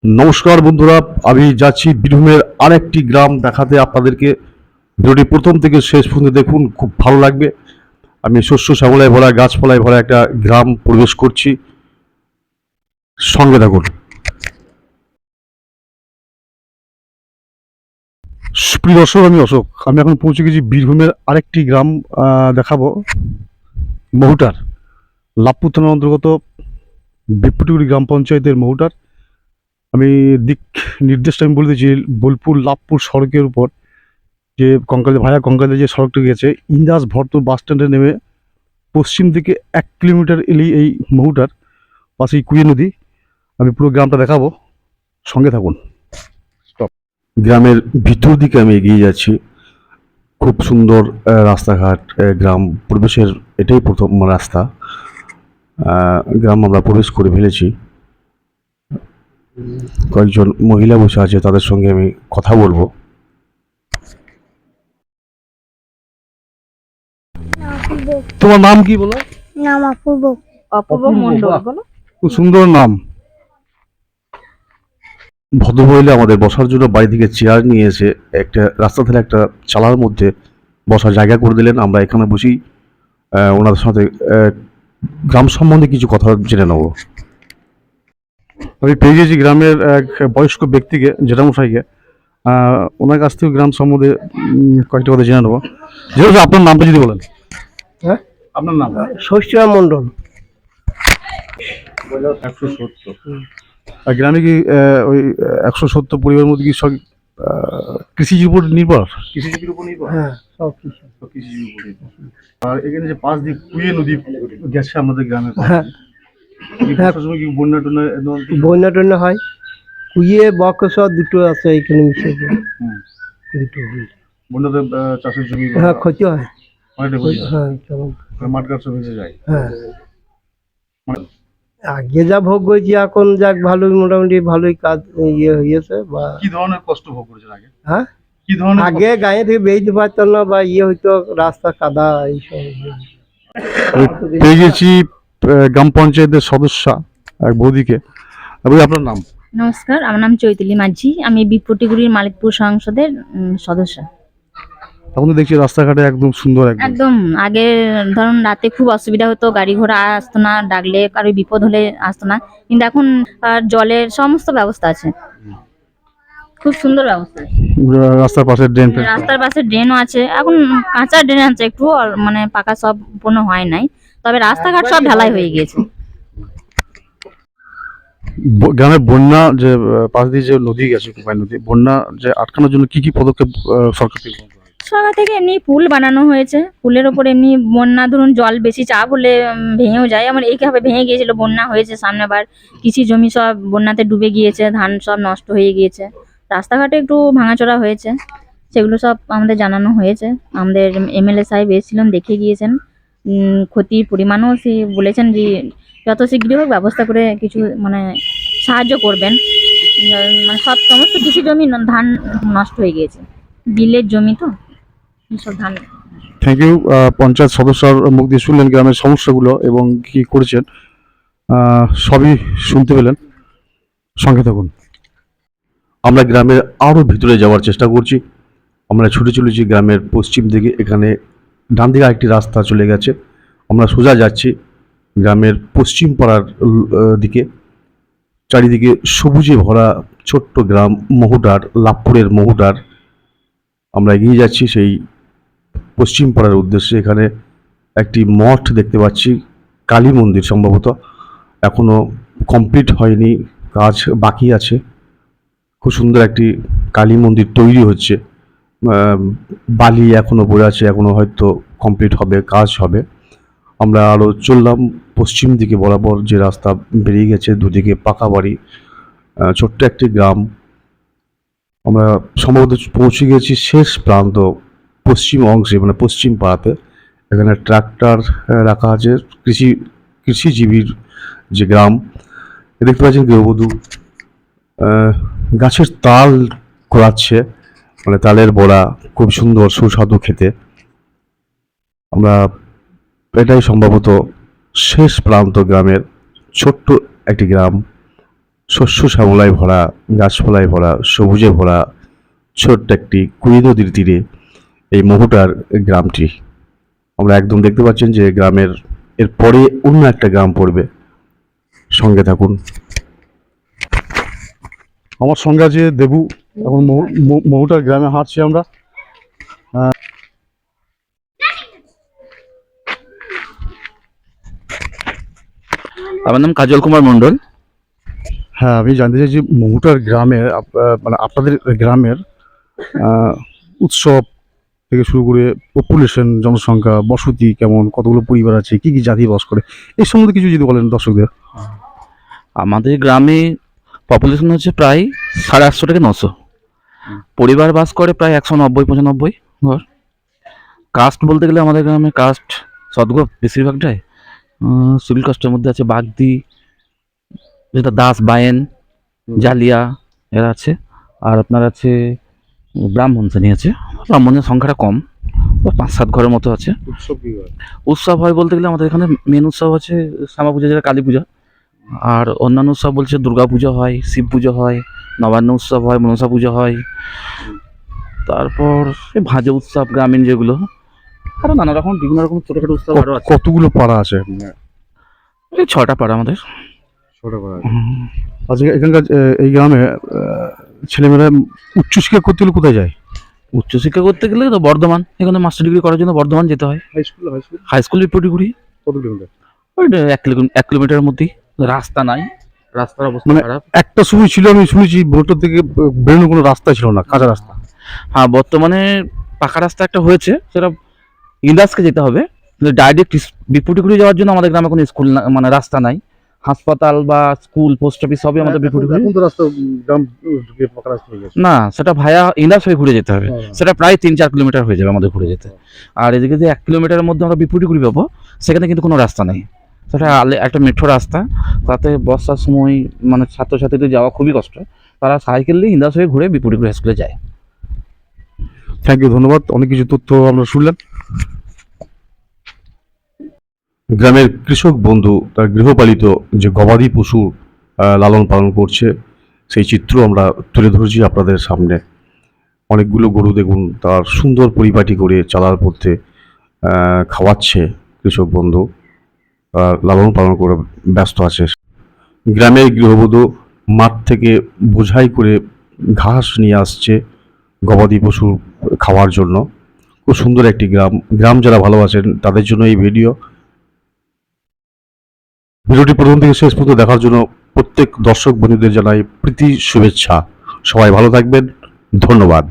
নমস্কার বন্ধুরা, আমি যাচ্ছি বীরভূমের আরেকটি গ্রাম দেখাতে আপনাদেরকে। ভিডিওটি প্রথম থেকে শেষ পর্যন্ত দেখুন, খুব ভালো লাগবে। আমি শস্য শ্যামলায় ভরা, গাছপালায় ভরা একটা গ্রাম প্রবেশ করছি, সঙ্গে থাকুন। প্রিয় দর্শক, আমি অশোক। আমি এখন পৌঁছে গেছি বীরভূমের আরেকটি গ্রাম দেখাবো, মহুটার। লাভপুর থানার অন্তর্গত বিপ্লটুগুড়ি গ্রাম পঞ্চায়েতের মহুটার। আমি দিক নির্দেশটা আমি বলে দিচ্ছি। বোলপুর লাভপুর সড়কের উপর যে কঙ্কালে যে সড়কটি গেছে, ইন্দাস ভরতুর বাস স্ট্যান্ডে নেমে পশ্চিম দিকে 1 কিলোমিটার এলেই এই মহুটার পাশেই কুয়ে নদী। আমি পুরো গ্রামটা দেখাবো, সঙ্গে থাকুন। স্টপ। গ্রামের ভিতর দিকে আমি এগিয়ে যাচ্ছি। খুব সুন্দর রাস্তাঘাট, গ্রাম প্রবেশের এটাই প্রথম রাস্তা। গ্রাম আমরা প্রবেশ করে ফেলেছি। কয়েকজন মহিলা বসে আছে, তাদের সঙ্গে আমি কথা বলবো। তোমার নাম কি বলো? নাম অপূর্ব। অপূর্ব মণ্ডল বলো। খুব সুন্দর নাম। ভদ্রমহিলা আমাদের বসার জন্য বাড়ি থেকে চেয়ার নিয়ে এসে একটা রাস্তা ধারে একটা চালার মধ্যে বসার জায়গা করে দিলেন। আমরা এখানে বসি, ওনাদের সাথে গ্রাম সম্বন্ধে কিছু কথা জেনে নেব। আমি পেয়ে গেছি গ্রামের এক বয়স্ক ব্যক্তিকে, জেঠামশাইকে। ওনার কাছ থেকে গ্রাম সম্বন্ধে কয়েকটা কথা জেনে নেবো। যেহেতু আপনার নামটা যদি বলেন। হ্যাঁ, আপনার নাম? শশীরাম মণ্ডল। 170। আর গ্রামে কি ওই 170 পরিবারের মধ্যে কি সব কৃষিজীবীর উপর নির্ভর? কৃষিজীবীর উপর নির্ভর। হ্যাঁ, সব কিছু। কৃষিজীবীর উপর নির্ভর। আর এখানে যে পাশ দিয়ে কুয়ে নদী গেছে আমাদের গ্রামের পাশ হ্যাঁ, দিয়ে, বর্ষার সময় কি বন্যা টন্যা বন্যা টন্যা হয়। কুইয়ে বকসর দুটো আছে এখানে মিশে যায়। দুটো হয়। বন্যাতে চাষের জমি হ্যাঁ, ক্ষতি হয়। অনেকটা ক্ষতি হয়। হ্যাঁ, চলো। মাঠ গাছ সব ভেসে যায়। হ্যাঁ, আগে যা ভোগ হয়েছি এখন যাক ভালোই, মোটামুটি ভালোই কাজ ইয়ে হয়েছে। বা কি ধরনের কষ্ট ভোগ করেছেন আগে? হ্যাঁ, কি ধরনের আগে গায়ে থেকে বেরোতে পারতাম না, বা ইয়ে হইতো, রাস্তা কাদা এইসব। পেয়ে গেছি গ্রাম পঞ্চায়েতের সদস্য এক বৌদিকে। আপনার নাম? নমস্কার, আমার নাম চৈতালি মাঝি। আমি বিপ্লটীগুড়ির মালিকপুর সংসদের সদস্য। এখন তো দেখছি রাস্তাঘাটে একদম সুন্দর। একদম আগে ধরুন রাতে খুব অসুবিধা হতো, গাড়ি ঘোড়া আসতো না, ডাকলে কারো বিপদ হলে আসতো না। কিন্তু এখন জলের সমস্ত ব্যবস্থা আছে, খুব সুন্দর ব্যবস্থা আছে। রাস্তার পাশে ড্রেন, রাস্তার পাশে ড্রেনও আছে। এখন কাঁচা ড্রেন আছে একটু, মানে পাকা সব সম্পূর্ণ হয় নাই, তবে রাস্তাঘাট সব ঢালাই হয়ে গিয়েছে। গ্রামের বন্যা যে পাশ দিয়ে যে নদী গেছে, কুমার নদী, বন্যা যে আটকানোর জন্য কি কি পদক্ষেপ সরকার থেকে গ্রহণ করা হয়েছে? সরকার থেকে এমনি পুল বানানো হয়েছে। পুলের ওপর এমনি বন্যা ধরুন জল বেশি চাপ হলে ভেঙেও যায়। আমার এইভাবে ভেঙে গিয়েছিল, বন্যা হয়েছে সামনেবার। কৃষি জমি সব বন্যাতে ডুবে গিয়েছে, ধান সব নষ্ট হয়ে গিয়েছে। রাস্তাঘাটে একটু ভাঙাচোরা হয়েছে, সেগুলো সব আমাদের জানানো হয়েছে। আমাদের এমএলএ সাহেব এসেছিলেন, দেখে গিয়েছেন। ক্ষতির পরিমাণও সে বলেছেন যে যত শীঘ্রই হোক ব্যবস্থা করে কিছু মানে সাহায্য করবেন। মানে সমস্ত কৃষি জমি ধান নষ্ট হয়ে গিয়েছে, বিলের জমি তো সব ধান। Thank you. পঞ্চায়েত সদস্যর মুখ দিয়ে শুনলেন গ্রামের সমস্যাগুলো এবং কি করেছেন, সবই শুনতে পেলেন। সঙ্গে থাকুন। আমরা গ্রামের আরও ভিতরে যাওয়ার চেষ্টা করছি। আমরা ছুটে চলেছি গ্রামের পশ্চিম দিকে। এখানে ডান দিকে আরেকটি রাস্তা চলে গেছে। আমরা সোজা যাচ্ছি গ্রামের পশ্চিম পাড়ার দিকে। চারিদিকে সবুজে ভরা ছোট্ট গ্রাম মহুটার, লাভপুরের মহুটার। আমরা এগিয়ে যাচ্ছি সেই পশ্চিম পাড়ার উদ্দেশ্যে। এখানে একটি মঠ দেখতে পাচ্ছি, কালী মন্দির সম্ভবত। এখনো কমপ্লিট হয়নি, কাজ বাকি আছে। খুব সুন্দর একটি কালী মন্দির তৈরি হচ্ছে। বালি এখনো পড়ে আছে, এখনো হয়তো কমপ্লিট হবে, কাজ হবে। আমরা আরও চললাম পশ্চিম দিকে বরাবর, যে রাস্তা বেরিয়ে গেছে, দুদিকে পাকা বাড়ি, ছোট্ট একটি গ্রাম। আমরা সম্ভবত পৌঁছে গেছি শেষ প্রান্ত, পশ্চিম অংশে, মানে পশ্চিম পাড়াতে। এখানে ট্রাক্টর রাখা আছে, কৃষিজীবীর যে গ্রাম। দেখতে পাচ্ছেন গৃহবধূ গাছের তাল কোড়াচ্ছে, মানে তালের বড়া, খুব সুন্দর সুস্বাদু খেতে। আমরা এটাই সম্ভবত শেষ প্রান্ত গ্রামের, ছোট্ট একটি গ্রাম। শস্য শ্যামলায় ভরা, গাছপালায় ভরা, সবুজে ভরা ছোট্ট একটি কুড়ি নদীর তীরে এই মহুটার গ্রামটি। আমরা একদম দেখতে পাচ্ছেন যে গ্রামের এর পরে অন্য একটা গ্রাম পড়বে। সঙ্গে থাকুন। আমার সঙ্গে আছে দেবু। এখন মহুটার গ্রামে হাঁটছি আমরা। আমার নাম কাজল কুমার মণ্ডল। হ্যাঁ, আমি জানতে চাই যে মহুটার গ্রামের মানে আপনাদের গ্রামের উৎসব থেকে শুরু করে পপুলেশন, জনসংখ্যা, বসতি কেমন, কতগুলো পরিবার আছে, কি কি জাতি বাস করে, এই সম্বন্ধে কিছু যদি বলেন দর্শকদের। আমাদের গ্রামে পপুলেশন হচ্ছে প্রায় 850 থেকে 900। পরিবার বাস করে প্রায় 190-95 ঘর। কাস্ট বলতে গেলে আমাদের গ্রামে কাস্ট সদগো বেশিরভাগটাই। সিভিল কাস্টের মধ্যে আছে বাগদি, যেটা দাস, বায়েন, জালিয়া এরা আছে। আর আপনার আছে ব্রাহ্মণ শ্রেণী আছে। ব্রাহ্মণের সংখ্যাটা কম, 5-7 ঘরের মতো আছে। উৎসব কি হয়? উৎসব হয় বলতে গেলে আমাদের এখানে মেন উৎসব আছে শ্যামা পূজা, যেটা কালী পূজা। আর অন্যান্য উৎসব বলছে দুর্গা পুজো হয়, শিব পুজো হয়, নবান্ন উৎসব হয়, মনসা পুজো হয়। তারপর এই ভাজা উৎসব গ্রামীণ যেগুলো, আরও নানা রকম বিভিন্ন রকম ছোটোখাটো উৎসব আরও আছে। কতগুলো পাড়া আছে? এই 6টা পাড়া আমাদের। আচ্ছা, এখানকার এই গ্রামে ছেলেমেয়েরা উচ্চশিক্ষা করতে হলে কোথায় যায়? উচ্চশিক্ষা করতে গেলে তো বর্ধমান, এখানে মাস্টার ডিগ্রি করার জন্য বর্ধমান যেতে হয়। হাই স্কুল হাই স্কুল বিপুটিগুড়ি, কত কিলোমিটার? ওই 1 কিলোমিটারের মধ্যেই। রাস্তা নাই, রাস্তার অবস্থা মানে খারাপ। একটা সময় ছিল, আমি শুনেছি বোলটার থেকে বেরোনোর কোনো রাস্তা ছিল না, কাঁচা রাস্তা। হ্যাঁ, বর্তমানে পাকা রাস্তা একটা হয়েছে, সেটা ইন্দাসকে যেতে হবে। ডাইরেক্ট বিপুটিগুড়ি যাওয়ার জন্য আমাদের গ্রামে কোনো স্কুল মানে রাস্তা নাই। হাসপাতাল বা স্কুল, পোস্ট অফিস সবই আমাদের বিপুটিগুড়ি। এখন তো রাস্তা গ্রাম ঢুকে পাকা রাস্তা হয়ে গেছে। না, সেটা ভায়া ইন্দাস হয়ে ঘুরে যেতে হবে। হ্যাঁ। সেটা প্রায় 3-4 কিলোমিটার হয়ে যাবে আমাদের ঘুরে যেতে। আর এদিকে যে 1 কিলোমিটারের মধ্যে আমরা বিপুটিগুড়ি পাবো, সেখানে কিন্তু কোনো রাস্তা নেই। সেটা একটা মেট্রো রাস্তা, তাতে বর্ষার সময় মানে ছাত্রছাত্রীদের যাওয়া খুবই কষ্ট। তারা সাইকেল নিয়ে ইন্দাস হয়ে ঘুরে বিপুটিগুড়ি স্কুলে যায়। থ্যাংক ইউ, ধন্যবাদ। অনেক কিছু তথ্য আমরা শুনলেন। গ্রামের কৃষক বন্ধু তার গৃহপালিত যে গবাদি পশু লালন পালন করছে, সেই চিত্র আমরা তুলে ধরেছি আপনাদের সামনে। অনেকগুলো গরু দেখুন, তার সুন্দর পরিপাটি করে চালার পথে খাওয়াচ্ছে কৃষক বন্ধু, আর লালন পালন করে ব্যস্ত আছে। গ্রামের গৃহবধূ মাঠ থেকে বোঝাই করে ঘাস নিয়ে আসছে গবাদি পশু খাওয়ার জন্য। খুব সুন্দর একটি গ্রাম যারা ভালোবাসেন তাদের জন্য এই ভিডিওটি প্রথম থেকে শেষ পর্যন্ত দেখার জন্য প্রত্যেক দর্শক বন্ধুদের জানাই প্রীতি শুভেচ্ছা। সবাই ভালো থাকবেন, ধন্যবাদ।